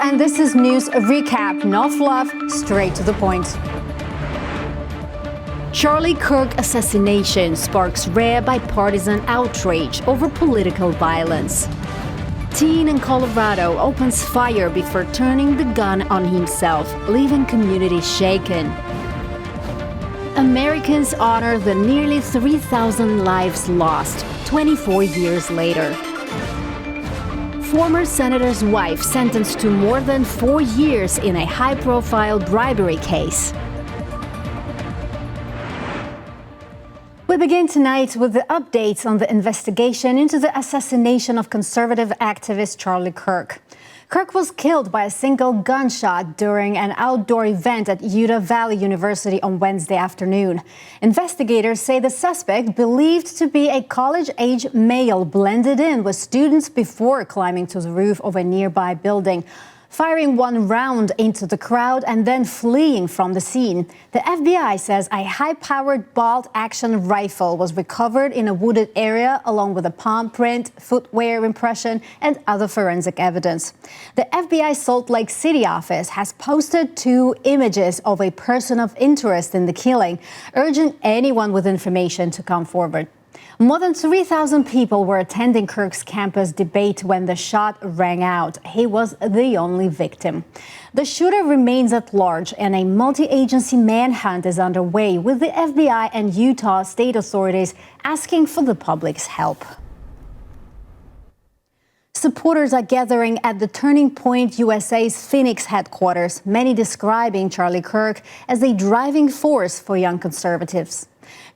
and this is News Recap. No fluff, straight to the point. Charlie Kirk assassination sparks rare bipartisan outrage over political violence. Teen in Colorado opens fire before turning the gun on himself, leaving communities shaken. Americans honor the nearly 3,000 lives lost 24 years later. Former senator's wife sentenced to more than 4 years in a high-profile bribery case. We begin tonight with the updates on the investigation into the assassination of conservative activist Charlie Kirk. Kirk was killed by a single gunshot during an outdoor event at Utah Valley University on Wednesday afternoon. Investigators say the suspect, believed to be a college-age male, blended in with students before climbing to the roof of a nearby building, firing one round into the crowd and then fleeing from the scene. The FBI says a high-powered bolt-action rifle was recovered in a wooded area, along with a palm print, footwear impression, and other forensic evidence. The FBI Salt Lake City office has posted 2 images of a person of interest in the killing, urging anyone with information to come forward. More than 3,000 people were attending Kirk's campus debate when the shot rang out. He was the only victim. The shooter remains at large, and a multi-agency manhunt is underway, with the FBI and Utah state authorities asking for the public's help. Supporters are gathering at the Turning Point USA's Phoenix headquarters, many describing Charlie Kirk as a driving force for young conservatives.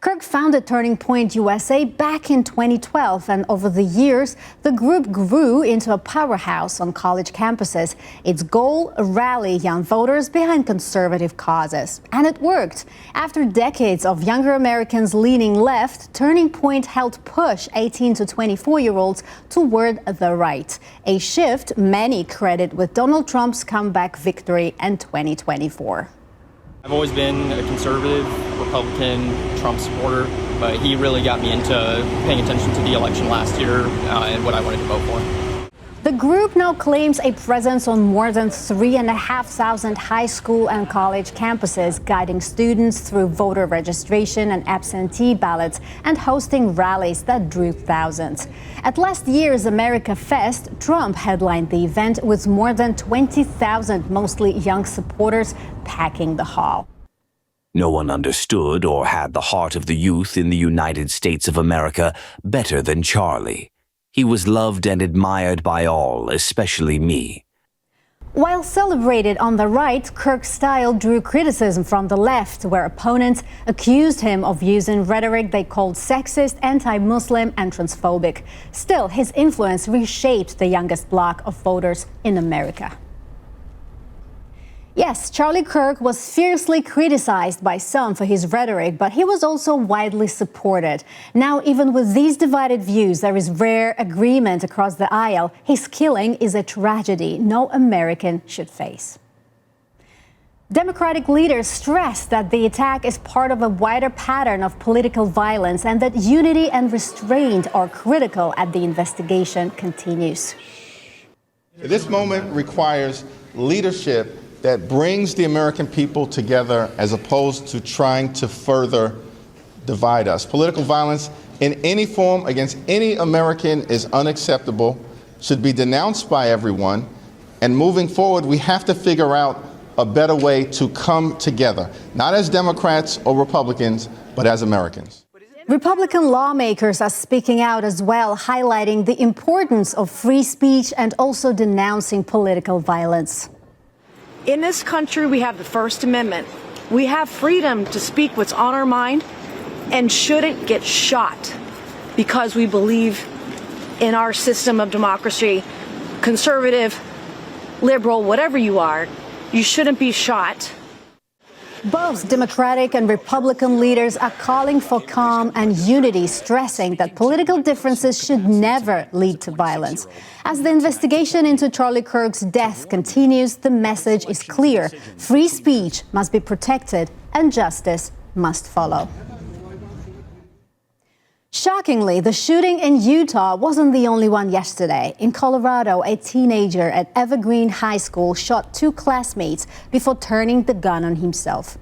Kirk founded Turning Point USA back in 2012, and over the years, the group grew into a powerhouse on college campuses. Its goal, rally young voters behind conservative causes. And it worked. After decades of younger Americans leaning left, Turning Point helped push 18 to 24-year-olds toward the right, a shift many credit with Donald Trump's comeback victory in 2024. I've always been a conservative, Republican, Trump supporter, but he really got me into paying attention to the election last year and what I wanted to vote for. The group now claims a presence on more than 3,500 high school and college campuses, guiding students through voter registration and absentee ballots and hosting rallies that drew thousands. At last year's America Fest, Trump headlined the event with more than 20,000 mostly young supporters packing the hall. No one understood or had the heart of the youth in the United States of America better than Charlie. He was loved and admired by all, especially me. While celebrated on the right, Kirk's style drew criticism from the left, where opponents accused him of using rhetoric they called sexist, anti-Muslim, and transphobic. Still, his influence reshaped the youngest bloc of voters in America. Yes, Charlie Kirk was fiercely criticized by some for his rhetoric, but he was also widely supported. Now, even with these divided views, there is rare agreement across the aisle. His killing is a tragedy no American should face. Democratic leaders stressed that the attack is part of a wider pattern of political violence and that unity and restraint are critical as the investigation continues. This moment requires leadership that brings the American people together as opposed to trying to further divide us. Political violence in any form against any American is unacceptable, should be denounced by everyone, and moving forward, we have to figure out a better way to come together, not as Democrats or Republicans, but as Americans. Republican lawmakers are speaking out as well, highlighting the importance of free speech and also denouncing political violence. In this country, we have the First Amendment. We have freedom to speak what's on our mind and shouldn't get shot because we believe in our system of democracy. Conservative, liberal, whatever you are, you shouldn't be shot. Both Democratic and Republican leaders are calling for calm and unity, stressing that political differences should never lead to violence. As the investigation into Charlie Kirk's death continues, the message is clear. Free speech must be protected and justice must follow. Shockingly, the shooting in Utah wasn't the only one yesterday. In Colorado, a teenager at Evergreen High School shot two classmates before turning the gun on himself.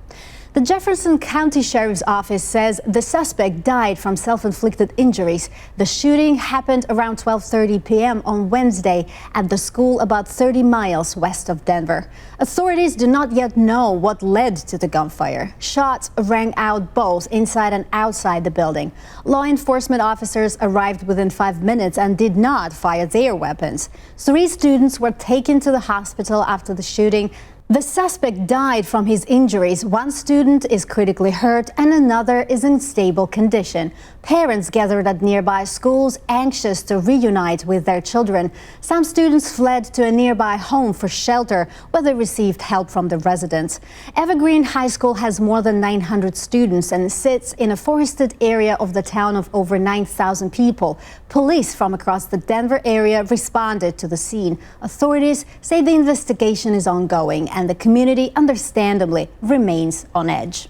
The Jefferson County Sheriff's Office says the suspect died from self-inflicted injuries. The shooting happened around 12:30 p.m. on Wednesday at the school about 30 miles west of Denver. Authorities do not yet know what led to the gunfire. Shots rang out both inside and outside the building. Law enforcement officers arrived within 5 minutes and did not fire their weapons. 3 students were taken to the hospital after the shooting. The suspect died from his injuries. 1 student is critically hurt and another is in stable condition. Parents gathered at nearby schools anxious to reunite with their children. Some students fled to a nearby home for shelter where they received help from the residents. Evergreen High School has more than 900 students and sits in a forested area of the town of over 9,000 people. Police from across the Denver area responded to the scene. Authorities say the investigation is ongoing and the community understandably remains on edge.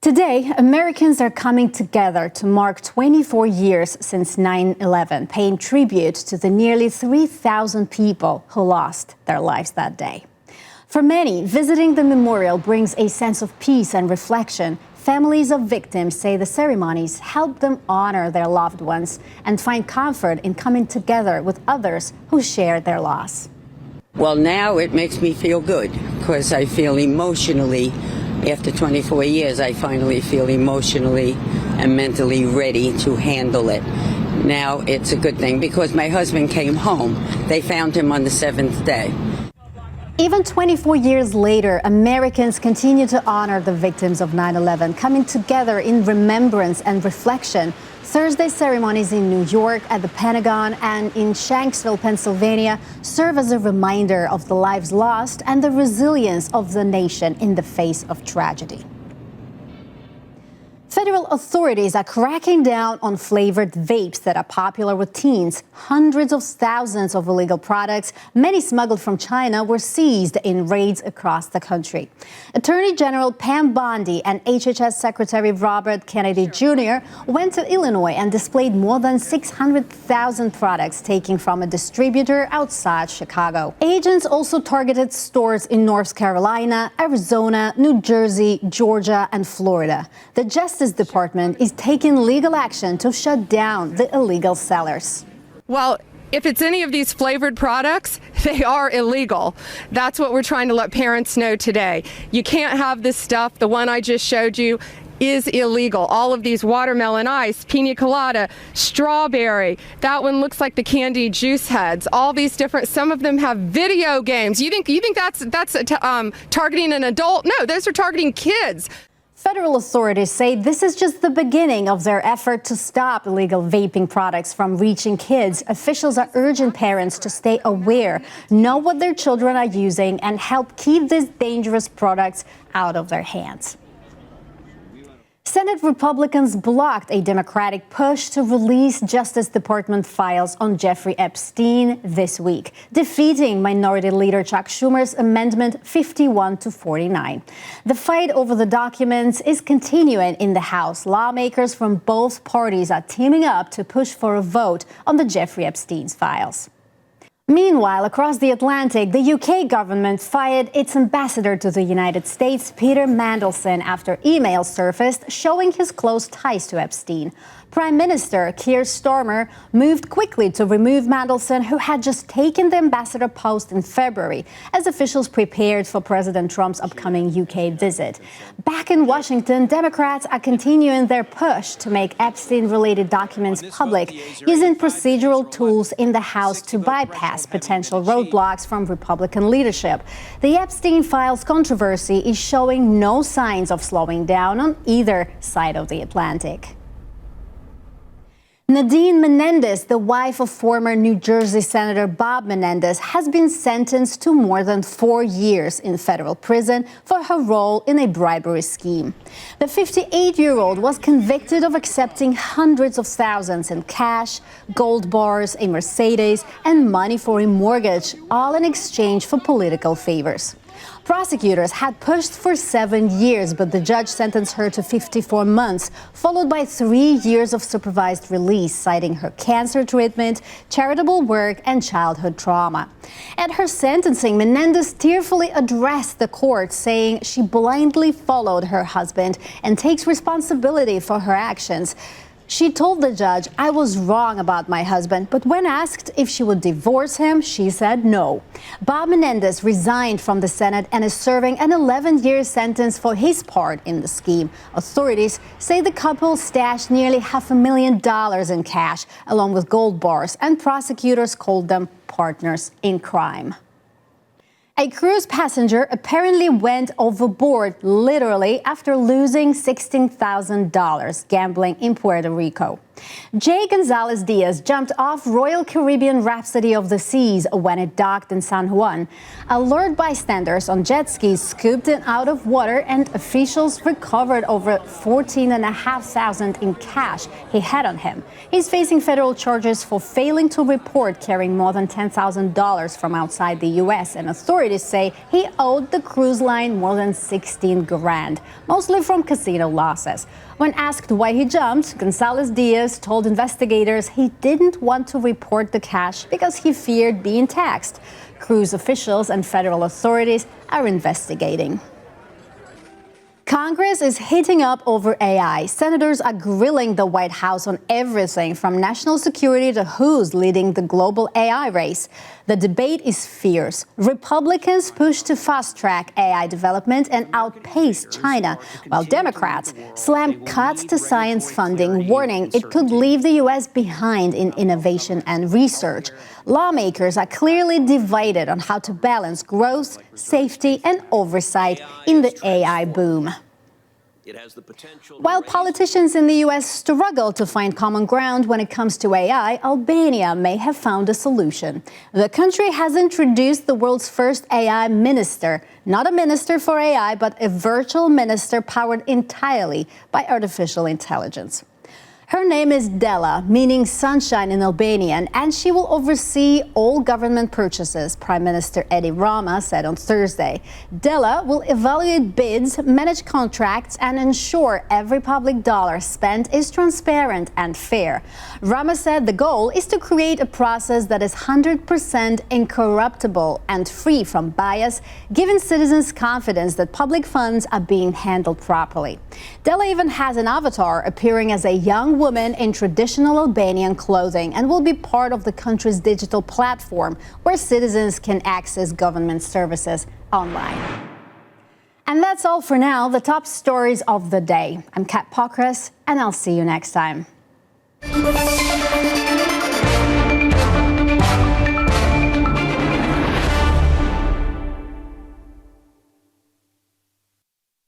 Today, Americans are coming together to mark 24 years since 9/11, paying tribute to the nearly 3,000 people who lost their lives that day. For many, visiting the memorial brings a sense of peace and reflection. Families of victims say the ceremonies help them honor their loved ones and find comfort in coming together with others who share their loss. Well, now it makes me feel good because I feel emotionally, after 24 years, I finally feel emotionally and mentally ready to handle it. Now it's a good thing because my husband came home. They found him on the 7th day. Even 24 years later, Americans continue to honor the victims of 9/11, coming together in remembrance and reflection. Thursday ceremonies in New York, at the Pentagon, and in Shanksville, Pennsylvania, serve as a reminder of the lives lost and the resilience of the nation in the face of tragedy. Federal authorities are cracking down on flavored vapes that are popular with teens. Hundreds of thousands of illegal products, many smuggled from China, were seized in raids across the country. Attorney General Pam Bondi and HHS Secretary Robert Kennedy Jr. went to Illinois and displayed more than 600,000 products taken from a distributor outside Chicago. Agents also targeted stores in North Carolina, Arizona, New Jersey, Georgia, and Florida. The Justice Department is taking legal action to shut down the illegal sellers. Well, if it's any of these flavored products, they are illegal. That's what we're trying to let parents know today. You can't have this stuff. The one I just showed you is illegal. All of these watermelon ice, pina colada, strawberry. That one looks like the candy juice heads. All these different, some of them have video games. You think that's targeting an adult? No, those are targeting kids. Federal authorities say this is just the beginning of their effort to stop illegal vaping products from reaching kids. Officials are urging parents to stay aware, know what their children are using, and help keep these dangerous products out of their hands. Senate Republicans blocked a Democratic push to release Justice Department files on Jeffrey Epstein this week, defeating Minority Leader Chuck Schumer's amendment 51-49. The fight over the documents is continuing in the House. Lawmakers from both parties are teaming up to push for a vote on the Jeffrey Epstein's files. Meanwhile, across the Atlantic, the UK government fired its ambassador to the United States, Peter Mandelson, after emails surfaced showing his close ties to Epstein. Prime Minister Keir Starmer moved quickly to remove Mandelson, who had just taken the ambassador post in February, as officials prepared for President Trump's upcoming UK visit. Back in Washington, Democrats are continuing their push to make Epstein-related documents public, using procedural tools in the House to bypass potential roadblocks from Republican leadership. The Epstein files controversy is showing no signs of slowing down on either side of the Atlantic. Nadine Menendez, the wife of former New Jersey Senator Bob Menendez, has been sentenced to more than 4 years in federal prison for her role in a bribery scheme. The 58-year-old was convicted of accepting hundreds of thousands in cash, gold bars, a Mercedes, and money for a mortgage, all in exchange for political favors. Prosecutors had pushed for 7 years, but the judge sentenced her to 54 months, followed by 3 years of supervised release, citing her cancer treatment, charitable work, and childhood trauma. At her sentencing, Menendez tearfully addressed the court, saying she blindly followed her husband and takes responsibility for her actions. She told the judge, "I was wrong about my husband," but when asked if she would divorce him, she said no. Bob Menendez resigned from the Senate and is serving an 11-year sentence for his part in the scheme. Authorities say the couple stashed nearly $500,000 in cash, along with gold bars, and prosecutors called them partners in crime. A cruise passenger apparently went overboard, literally, after losing $16,000 gambling in Puerto Rico. Jay Gonzalez-Diaz jumped off Royal Caribbean Rhapsody of the Seas when it docked in San Juan. Alert bystanders on jet skis scooped him out of water, and officials recovered over $14,500 in cash he had on him. He's facing federal charges for failing to report carrying more than $10,000 from outside the U.S., and authorities say he owed the cruise line more than $16 grand, mostly from casino losses. When asked why he jumped, Gonzalez-Diaz told investigators he didn't want to report the cash because he feared being taxed. Cruise officials and federal authorities are investigating. Congress is heating up over AI. Senators are grilling the White House on everything from national security to who's leading the global AI race. The debate is fierce. Republicans push to fast-track AI development and outpace China, while Democrats slam cuts to science funding, warning it could leave the U.S. behind in innovation and research. Lawmakers are clearly divided on how to balance growth, safety, and oversight in the AI boom. While politicians in the U.S. struggle to find common ground when it comes to AI, Albania may have found a solution. The country has introduced the world's first AI minister, not a minister for AI, but a virtual minister powered entirely by artificial intelligence. Her name is Della, meaning sunshine in Albanian, and she will oversee all government purchases, Prime Minister Edi Rama said on Thursday. Della will evaluate bids, manage contracts, and ensure every public dollar spent is transparent and fair. Rama said the goal is to create a process that is 100% incorruptible and free from bias, giving citizens confidence that public funds are being handled properly. Della even has an avatar appearing as a young woman in traditional Albanian clothing and will be part of the country's digital platform where citizens can access government services online. And that's all for now, the top stories of the day. I'm Kat Pokras, and I'll see you next time.